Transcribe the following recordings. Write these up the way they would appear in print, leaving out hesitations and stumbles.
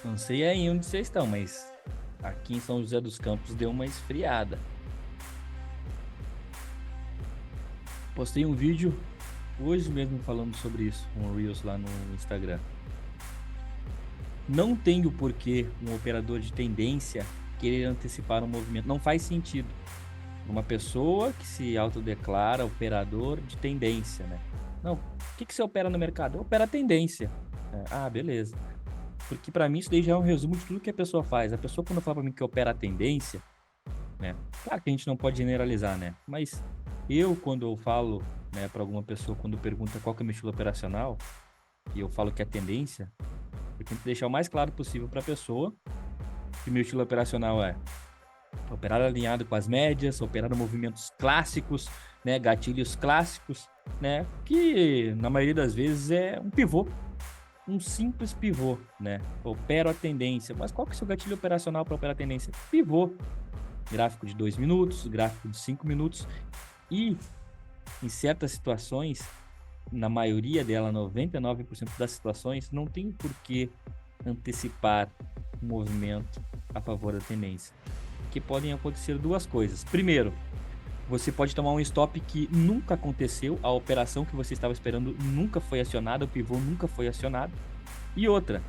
Não sei aí onde vocês estão, mas aqui em São José dos Campos deu uma esfriada. Postei um vídeo hoje mesmo falando sobre isso, um Reels lá no Instagram. Não tem o porquê um operador de tendência querer antecipar um movimento. Não faz sentido. Uma pessoa que se autodeclara operador de tendência, né? Não, o que você opera no mercado? Eu opero a tendência. Beleza. Porque para mim isso daí já é um resumo de tudo que a pessoa faz. A pessoa quando fala para mim que opera a tendência, né? Claro que a gente não pode generalizar, né? Mas quando eu falo, né, para alguma pessoa, quando pergunta qual que é o meu estilo operacional, e eu falo que é tendência, eu tento deixar o mais claro possível para a pessoa que meu estilo operacional é operar alinhado com as médias, operar movimentos clássicos, né, gatilhos clássicos, né, que na maioria das vezes é um pivô, um simples pivô, né? Opero a tendência. Mas qual que é o seu gatilho operacional para operar a tendência? Pivô. Gráfico de 2 minutos, gráfico de 5 minutos. E em certas situações, na maioria dela, 99% das situações, não tem por que antecipar o movimento a favor da tendência. Que podem acontecer duas coisas. Primeiro, você pode tomar um stop que nunca aconteceu, a operação que você estava esperando nunca foi acionada, o pivô nunca foi acionado. E outra,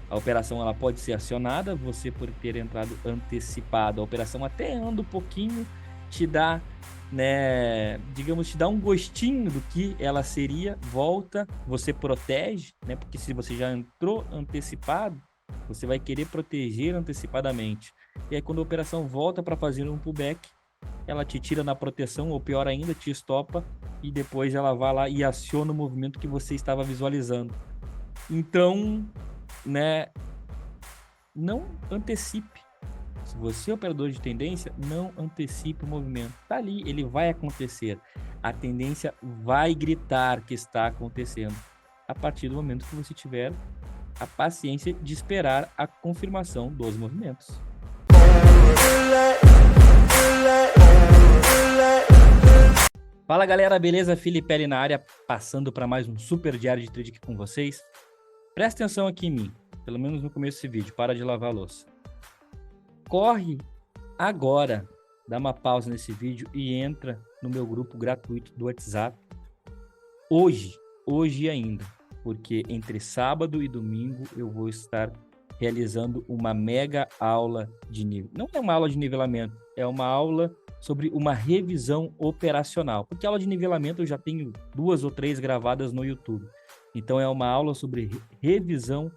a operação ela pode ser acionada, você por ter entrado antecipado, a operação até anda um pouquinho, te dá, né, digamos, te dá um gostinho do que ela seria, volta, você protege, né, porque se você já entrou antecipado, você vai querer proteger antecipadamente. E aí quando a operação volta para fazer um pullback, ela te tira na proteção, ou pior ainda, te estopa, e depois ela vai lá e aciona o movimento que você estava visualizando. Então, né, não antecipe. Se você é operador de tendência, não antecipe o movimento. Tá ali, ele vai acontecer. A tendência vai gritar que está acontecendo a partir do momento que você tiver a paciência de esperar a confirmação dos movimentos. Fala galera, beleza? Felipe na área, passando para mais um super diário de trade aqui com vocês. Presta atenção aqui em mim, pelo menos no começo desse vídeo, para de lavar a louça. Corre agora, dá uma pausa nesse vídeo e entra no meu grupo gratuito do WhatsApp. Hoje ainda, porque entre sábado e domingo eu vou estar realizando uma mega aula de nível. Não é uma aula de nivelamento, é uma aula sobre uma revisão operacional. Porque aula de nivelamento eu já tenho 2 ou 3 gravadas no YouTube. Então é uma aula sobre revisão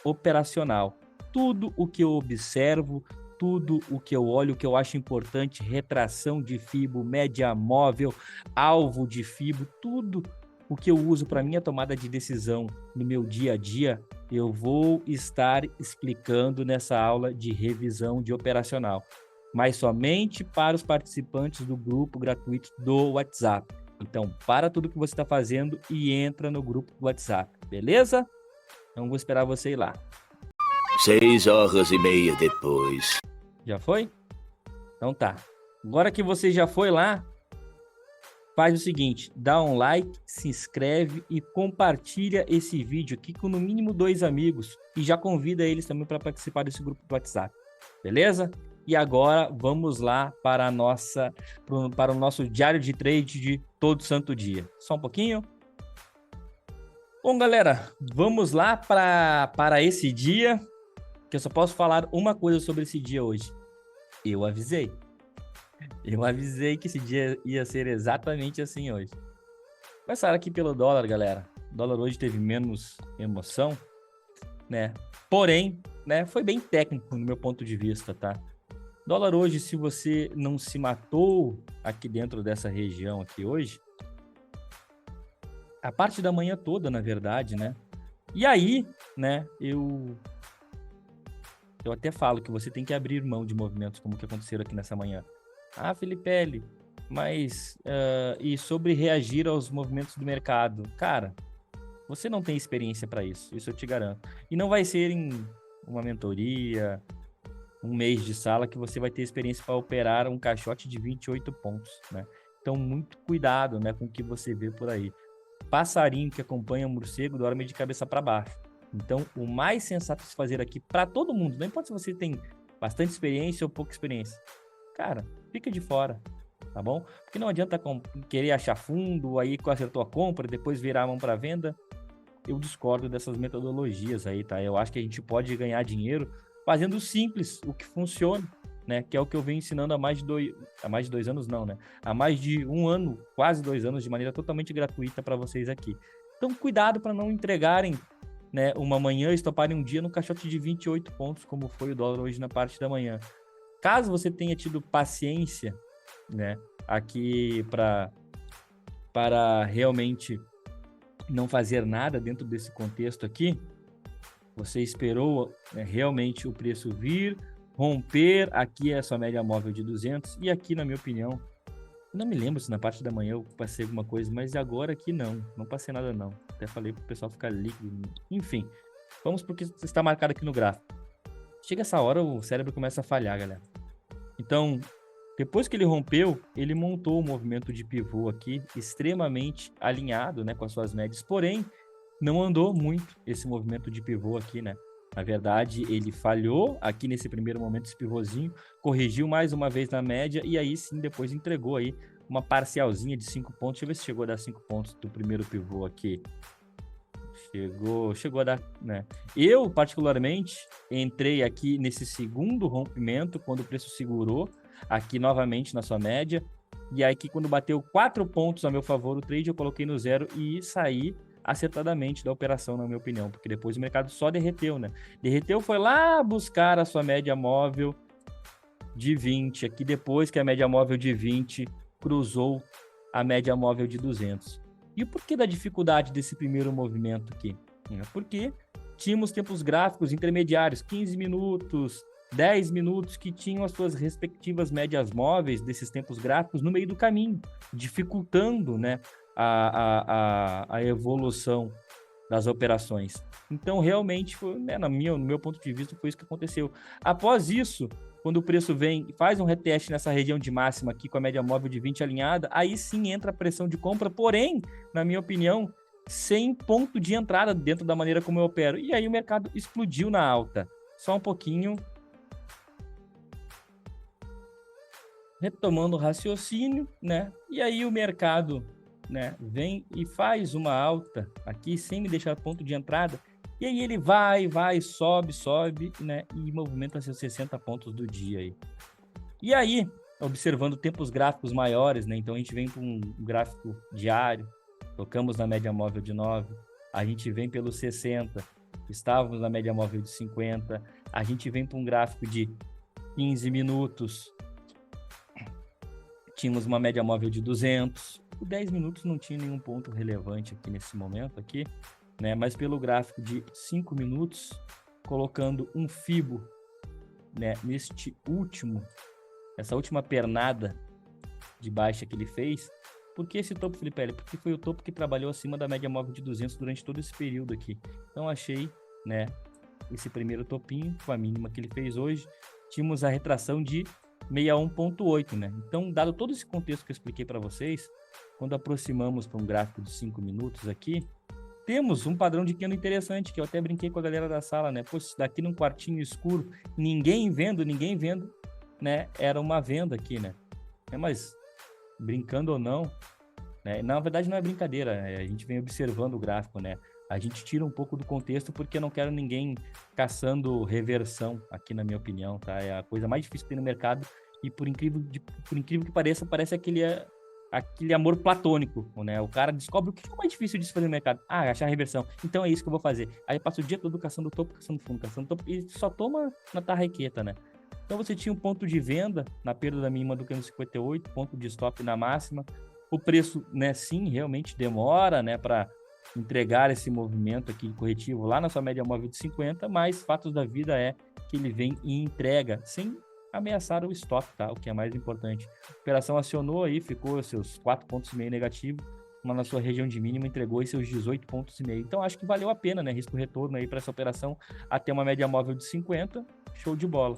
operacional. Tudo o que eu observo, tudo o que eu olho, o que eu acho importante, retração de FIBO, média móvel, alvo de FIBO, tudo o que eu uso para minha tomada de decisão no meu dia a dia, eu vou estar explicando nessa aula de revisão de operacional, mas somente para os participantes do grupo gratuito do WhatsApp. Então, para tudo que você está fazendo e entra no grupo do WhatsApp, beleza? Então, vou esperar você ir lá. 6h30 depois. Já foi? Então tá. Agora que você já foi lá, faz o seguinte, dá um like, se inscreve e compartilha esse vídeo aqui com no mínimo 2 amigos e já convida eles também para participar desse grupo do WhatsApp, beleza? E agora vamos lá para o nosso diário de trade de todo santo dia. Só um pouquinho. Bom, galera, vamos lá para esse dia, que eu só posso falar uma coisa sobre esse dia hoje. Eu avisei que esse dia ia ser exatamente assim hoje. Começaram aqui pelo dólar, galera. O dólar hoje teve menos emoção, né? Porém, né, foi bem técnico no meu ponto de vista, tá? Dólar hoje, se você não se matou aqui dentro dessa região aqui hoje, a parte da manhã toda, na verdade, né? E aí, né, eu até falo que você tem que abrir mão de movimentos como que aconteceram aqui nessa manhã. Ah, Felipe, mas e sobre reagir aos movimentos do mercado? Cara, você não tem experiência para isso eu te garanto. E não vai ser em uma mentoria, um mês de sala que você vai ter experiência para operar um caixote de 28 pontos, né? Então, muito cuidado, né, com o que você vê por aí. Passarinho que acompanha morcego dorme de cabeça para baixo. Então, o mais sensato a se fazer aqui para todo mundo, não importa se você tem bastante experiência ou pouca experiência, cara, fica de fora, tá bom? Porque não adianta querer achar fundo, aí acertou a compra, depois virar a mão para venda. Eu discordo dessas metodologias aí, tá? Eu acho que a gente pode ganhar dinheiro fazendo simples, o que funciona, né? Que é o que eu venho ensinando há mais de 2 anos, não, né? Há mais de 1 ano, quase 2 anos, de maneira totalmente gratuita para vocês aqui. Então, cuidado para não entregarem, né, uma manhã e estoparem um dia no caixote de 28 pontos, como foi o dólar hoje na parte da manhã. Caso você tenha tido paciência, né, aqui para realmente não fazer nada dentro desse contexto aqui, você esperou, né, realmente o preço vir, romper, aqui é a sua média móvel de 200, e aqui, na minha opinião, não me lembro se na parte da manhã eu passei alguma coisa, mas agora aqui não passei nada não. Até falei pro pessoal ficar líquido. Enfim, vamos porque está marcado aqui no gráfico. Chega essa hora, o cérebro começa a falhar, galera. Então, depois que ele rompeu, ele montou um movimento de pivô aqui, extremamente alinhado, né, com as suas médias. Porém, não andou muito esse movimento de pivô aqui, né? Na verdade, ele falhou aqui nesse primeiro momento, esse pivôzinho, corrigiu mais uma vez na média e aí sim depois entregou aí uma parcialzinha de 5 pontos. Deixa eu ver se chegou a dar 5 pontos do primeiro pivô aqui. Chegou a dar, né? Eu, particularmente, entrei aqui nesse segundo rompimento, quando o preço segurou aqui novamente na sua média. E aí, quando bateu 4 pontos a meu favor o trade, eu coloquei no zero e saí acertadamente da operação, na minha opinião, porque depois o mercado só derreteu, né? Derreteu, foi lá buscar a sua média móvel de 20, aqui depois que a média móvel de 20 cruzou a média móvel de 200. E o porquê da dificuldade desse primeiro movimento aqui? Porque tínhamos tempos gráficos intermediários, 15 minutos, 10 minutos, que tinham as suas respectivas médias móveis desses tempos gráficos no meio do caminho, dificultando, né, a evolução das operações. Então, realmente, foi, né, no meu ponto de vista, foi isso que aconteceu. Após isso, quando o preço vem e faz um reteste nessa região de máxima aqui com a média móvel de 20 alinhada, aí sim entra a pressão de compra, porém, na minha opinião, sem ponto de entrada dentro da maneira como eu opero. E aí o mercado explodiu na alta. Só um pouquinho. Retomando o raciocínio, né? E aí o mercado, né, vem e faz uma alta aqui sem me deixar ponto de entrada. E aí ele vai, sobe, né? E movimenta seus 60 pontos do dia aí. E aí, observando tempos gráficos maiores, né? Então a gente vem para um gráfico diário, tocamos na média móvel de 9, a gente vem pelo 60, estávamos na média móvel de 50, a gente vem para um gráfico de 15 minutos, tínhamos uma média móvel de 200, por 10 minutos não tinha nenhum ponto relevante aqui nesse momento aqui, né? Mas pelo gráfico de 5 minutos, colocando um FIBO, né, essa última pernada de baixa que ele fez. Por que esse topo, Felipe? Porque foi o topo que trabalhou acima da média móvel de 200 durante todo esse período aqui. Então achei, né, esse primeiro topinho com a mínima que ele fez hoje, tínhamos a retração de 61,8, né? Então, dado todo esse contexto que eu expliquei para vocês, quando aproximamos para um gráfico de 5 minutos aqui, temos um padrão de candle interessante, que eu até brinquei com a galera da sala, né? Pô, se daqui num quartinho escuro, ninguém vendo, né? Era uma venda aqui, né? Mas, brincando ou não, né? Na verdade não é brincadeira, a gente vem observando o gráfico, né? A gente tira um pouco do contexto porque eu não quero ninguém caçando reversão aqui, na minha opinião, tá? É a coisa mais difícil que tem no mercado e por incrível que pareça, parece aquele amor platônico, né? O cara descobre o que é mais difícil de se fazer no mercado. Ah, achar reversão. Então é isso que eu vou fazer. Aí passa o dia todo caçando topo, caçando fundo, caçando topo e só toma na tarraqueta, né? Então você tinha um ponto de venda na perda da mínima do candle 58, ponto de stop na máxima. O preço, né, sim, realmente demora, né, para entregar esse movimento aqui corretivo lá na sua média móvel de 50, mas fatos da vida é que ele vem e entrega sem ameaçar o stop, tá? O que é mais importante. A operação acionou aí, ficou seus 4,5 pontos negativos, uma na sua região de mínima, entregou seus 18,5 pontos. Então acho que valeu a pena, né? Risco-retorno aí para essa operação até uma média móvel de 50, show de bola.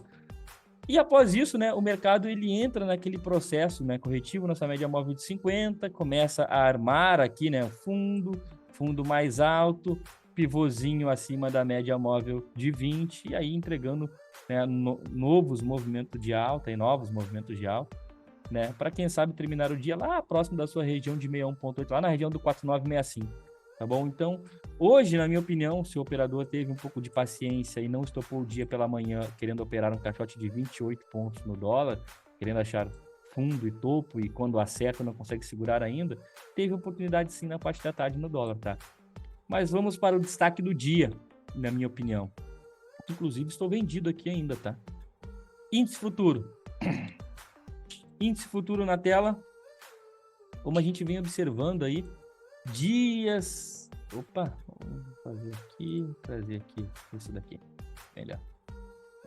E após isso, né, o mercado ele entra naquele processo, né, corretivo, nossa média móvel de 50, começa a armar aqui, né, fundo mais alto, pivôzinho acima da média móvel de 20, e aí entregando, né, novos movimentos de alta e novos movimentos de alta, né, para quem sabe terminar o dia lá próximo da sua região de 61,8, lá na região do 4965, tá bom? Então, hoje, na minha opinião, se o operador teve um pouco de paciência e não estopou o dia pela manhã querendo operar um caixote de 28 pontos no dólar, querendo achar fundo e topo, e quando acerta não consegue segurar ainda, teve oportunidade sim na parte da tarde no dólar, tá? Mas vamos para o destaque do dia, na minha opinião. Inclusive, estou vendido aqui ainda, tá? Índice futuro. Índice futuro na tela. Como a gente vem observando aí, dias... Opa, vamos fazer aqui, trazer aqui, isso daqui. Melhor.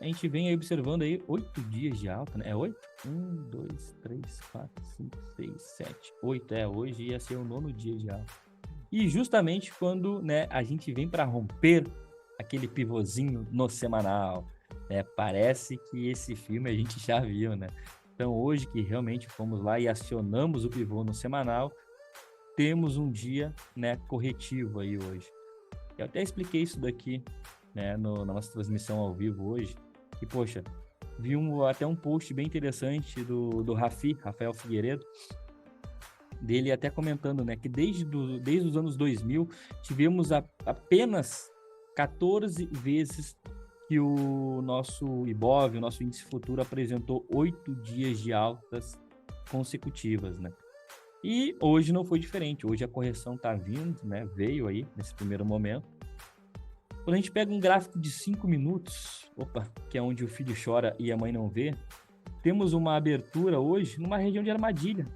A gente vem aí observando aí 8 dias de alta, né? É 8? 1, 2, 3, 4, 5, 6, 7, 8. Hoje ia ser o 9º dia de alta. E justamente quando, né, a gente vem para romper aquele pivôzinho no semanal, né? Parece que esse filme a gente já viu, né? Então hoje que realmente fomos lá e acionamos o pivô no semanal, temos um dia, né, corretivo aí hoje. Eu até expliquei isso daqui, né, na nossa transmissão ao vivo hoje, que, poxa, vi até um post bem interessante do Rafael Figueiredo, dele até comentando, né, que desde os anos 2000 tivemos apenas 14 vezes que o nosso IBOV, o nosso índice futuro, apresentou 8 dias de altas consecutivas, né? E hoje não foi diferente. Hoje a correção está vindo, né? Veio aí nesse primeiro momento. Quando a gente pega um gráfico de 5 minutos, que é onde o filho chora e a mãe não vê, temos uma abertura hoje numa região de armadilha.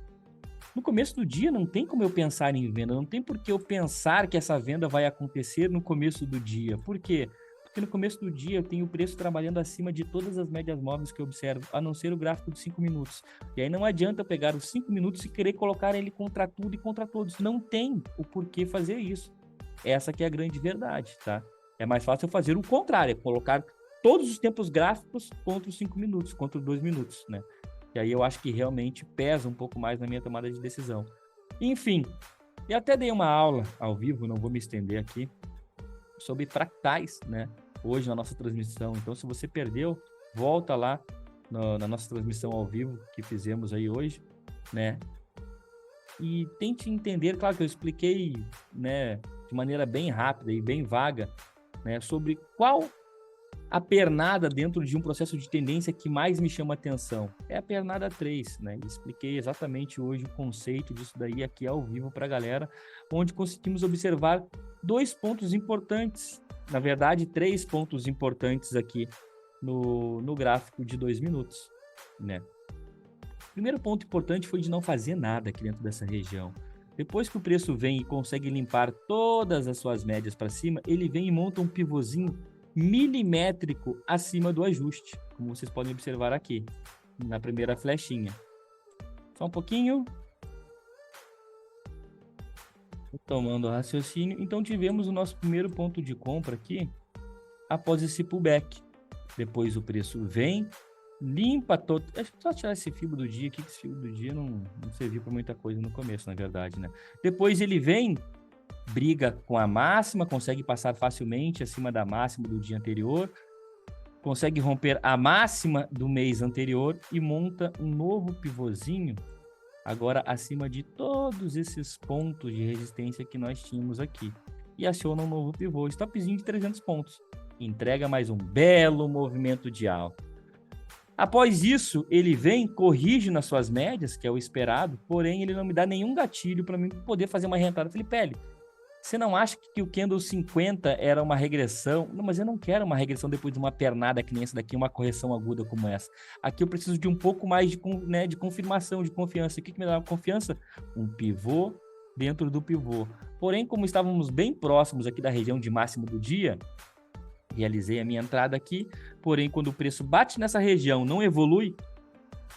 No começo do dia não tem como eu pensar em venda, não tem por que eu pensar que essa venda vai acontecer no começo do dia. Por quê? Porque no começo do dia eu tenho o preço trabalhando acima de todas as médias móveis que eu observo, a não ser o gráfico de 5 minutos. E aí não adianta eu pegar os 5 minutos e querer colocar ele contra tudo e contra todos. Não tem o porquê fazer isso. Essa que é a grande verdade, tá? É mais fácil eu fazer o contrário, colocar todos os tempos gráficos contra os 5 minutos, contra os 2 minutos, né? E aí eu acho que realmente pesa um pouco mais na minha tomada de decisão. Enfim, eu até dei uma aula ao vivo, não vou me estender aqui, sobre fractais, né? Hoje na nossa transmissão. Então, se você perdeu, volta lá na nossa transmissão ao vivo que fizemos aí hoje, né? E tente entender, claro que eu expliquei, né, de maneira bem rápida e bem vaga, né, sobre qual a pernada dentro de um processo de tendência que mais me chama atenção. É a pernada 3, né? Expliquei exatamente hoje o conceito disso daí aqui ao vivo para a galera, onde conseguimos observar 2 pontos importantes, na verdade 3 pontos importantes aqui no gráfico de 2 minutos, né? O primeiro ponto importante foi de não fazer nada aqui dentro dessa região. Depois que o preço vem e consegue limpar todas as suas médias para cima, ele vem e monta um pivôzinho milimétrico acima do ajuste, como vocês podem observar aqui, na primeira flechinha. Só um pouquinho. Tomando o raciocínio. Então, tivemos o nosso primeiro ponto de compra aqui, após esse pullback. Depois o preço vem, limpa todo... Acho que só tirar esse fibro do dia aqui, que esse fibro do dia não serviu para muita coisa no começo, na verdade, né? Depois ele vem, briga com a máxima, consegue passar facilmente acima da máxima do dia anterior, consegue romper a máxima do mês anterior e monta um novo pivôzinho, agora acima de todos esses pontos de resistência que nós tínhamos aqui. E aciona um novo pivô, stopzinho de 300 pontos. Entrega mais um belo movimento de alta. Após isso, ele vem, corrige nas suas médias, que é o esperado, porém ele não me dá nenhum gatilho para mim poder fazer uma reentrada. Felipe, você não acha que o Candle 50 era uma regressão? Não, mas eu não quero uma regressão depois de uma pernada que nem essa daqui, uma correção aguda como essa. Aqui eu preciso de um pouco mais de confirmação, de confiança. O que me dá confiança? Um pivô dentro do pivô. Porém, como estávamos bem próximos aqui da região de máximo do dia, realizei a minha entrada aqui, porém, quando o preço bate nessa região, não evolui,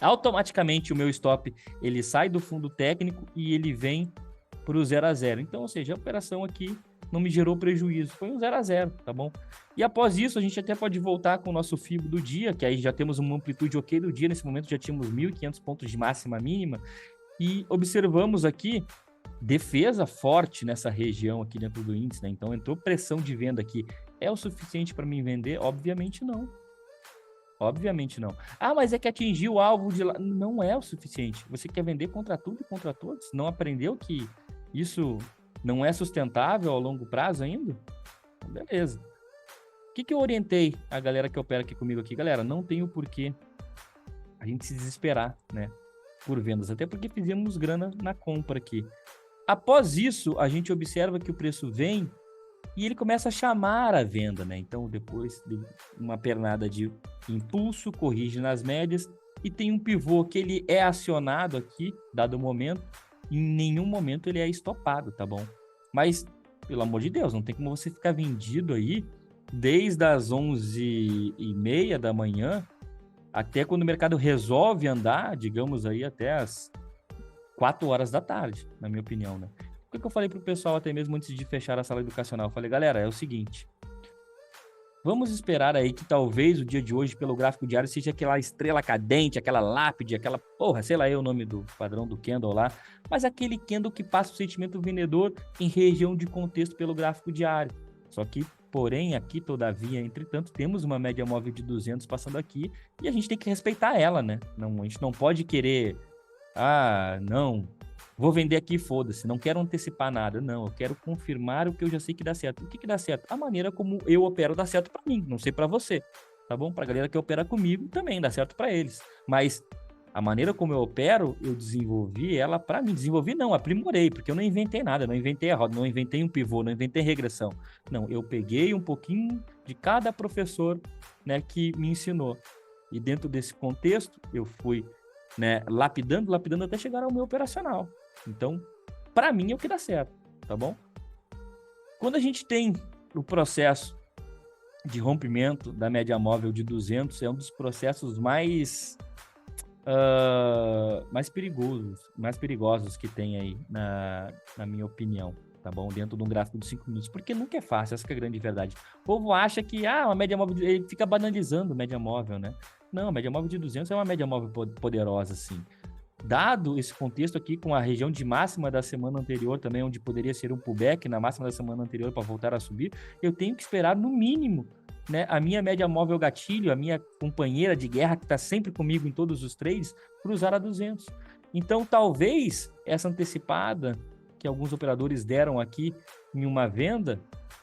automaticamente o meu stop ele sai do fundo técnico e ele vem para o 0 a 0. Então, ou seja, a operação aqui não me gerou prejuízo, foi um 0 a 0, tá bom? E após isso, a gente até pode voltar com o nosso FIBO do dia, que aí já temos uma amplitude ok do dia, nesse momento já tínhamos 1.500 pontos de máxima mínima, e observamos aqui defesa forte nessa região aqui dentro do índice, né? Então entrou pressão de venda aqui. É o suficiente para mim vender? Obviamente não. Obviamente não. Ah, mas é que atingiu o alvo de lá. Não é o suficiente. Você quer vender contra tudo e contra todos? Não aprendeu que isso não é sustentável ao longo prazo ainda? Então, beleza. O que eu orientei a galera que opera aqui comigo aqui? Galera, não tem o porquê a gente se desesperar, né? Por vendas. Até porque fizemos grana na compra aqui. Após isso, a gente observa que o preço vem e ele começa a chamar a venda, né? Então, depois de uma pernada de impulso, corrige nas médias e tem um pivô que ele é acionado aqui, dado o momento, em nenhum momento ele é estopado, tá bom? Mas, pelo amor de Deus, não tem como você ficar vendido aí desde as 11h30 da manhã até quando o mercado resolve andar, digamos aí, até as 4 horas da tarde, na minha opinião, né? O que eu falei pro pessoal até mesmo antes de fechar a sala educacional? Eu falei, galera, é o seguinte, vamos esperar aí que talvez o dia de hoje, pelo gráfico diário, seja aquela estrela cadente, aquela lápide, aquela, porra, sei lá, é o nome do padrão do candle lá, mas aquele candle que passa o sentimento vendedor em região de contexto pelo gráfico diário. Só que, porém, aqui, todavia, entretanto, temos uma média móvel de 200 passando aqui e a gente tem que respeitar ela, né? Não, a gente não pode querer, não, vou vender aqui, foda-se, não quero antecipar nada. Não, eu quero confirmar o que eu já sei que dá certo. O que dá certo? A maneira como eu opero dá certo para mim, não sei para você, tá bom? Pra galera que opera comigo também dá certo para eles. Mas a maneira como eu opero, eu desenvolvi ela para mim. Desenvolvi não, aprimorei, porque eu não inventei nada, não inventei a roda, não inventei um pivô, não inventei regressão. Não, eu peguei um pouquinho de cada professor, né, que me ensinou. E dentro desse contexto, eu fui, né, lapidando até chegar ao meu operacional. Então, para mim é o que dá certo, tá bom? Quando a gente tem o processo de rompimento da média móvel de 200, é um dos processos mais perigosos que tem aí, na minha opinião, tá bom? Dentro de um gráfico de 5 minutos, porque nunca é fácil, essa que é a grande verdade. O povo acha que, uma média móvel, ele fica banalizando média móvel, né? Não, a média móvel de 200 é uma média móvel poderosa, sim. Dado esse contexto aqui com a região de máxima da semana anterior também, onde poderia ser um pullback na máxima da semana anterior para voltar a subir, eu tenho que esperar no mínimo, né, a minha média móvel gatilho, a minha companheira de guerra que está sempre comigo em todos os trades, cruzar a 200. Então, talvez essa antecipada que alguns operadores deram aqui em uma venda,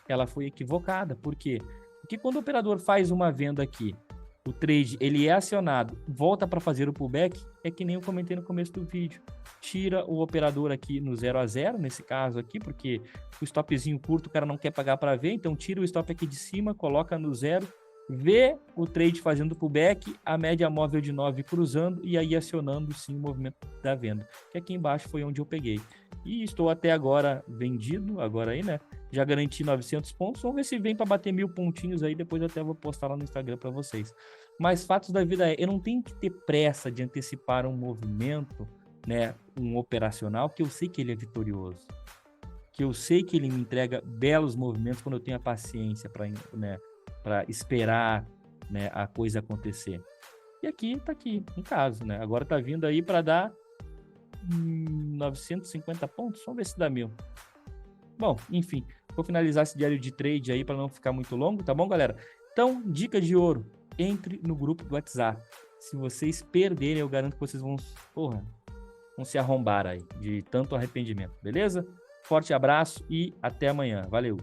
ela foi equivocada. Por quê? Porque quando o operador faz uma venda aqui, o trade ele é acionado, volta para fazer o pullback, é que nem eu comentei no começo do vídeo. Tira o operador aqui no 0 a 0, nesse caso aqui, porque o stopzinho curto o cara não quer pagar para ver, então tira o stop aqui de cima, coloca no 0, vê o trade fazendo pullback, a média móvel de 9 cruzando e aí acionando sim o movimento da venda, que aqui embaixo foi onde eu peguei. E estou até agora vendido, agora aí, né? Já garanti 900 pontos, vamos ver se vem para bater 1000 pontinhos aí, depois eu até vou postar lá no Instagram para vocês. Mas fatos da vida eu não tenho que ter pressa de antecipar um movimento, né, um operacional, que eu sei que ele é vitorioso, que eu sei que ele me entrega belos movimentos quando eu tenho a paciência para, né, para esperar, né, a coisa acontecer. E aqui tá aqui, um caso, né? Agora tá vindo aí para dar 950 pontos, vamos ver se dá 1000. Bom, enfim, vou finalizar esse diário de trade aí para não ficar muito longo, tá bom, galera? Então, dica de ouro, entre no grupo do WhatsApp. Se vocês perderem, eu garanto que vocês vão se arrombar aí, de tanto arrependimento, beleza? Forte abraço e até amanhã. Valeu!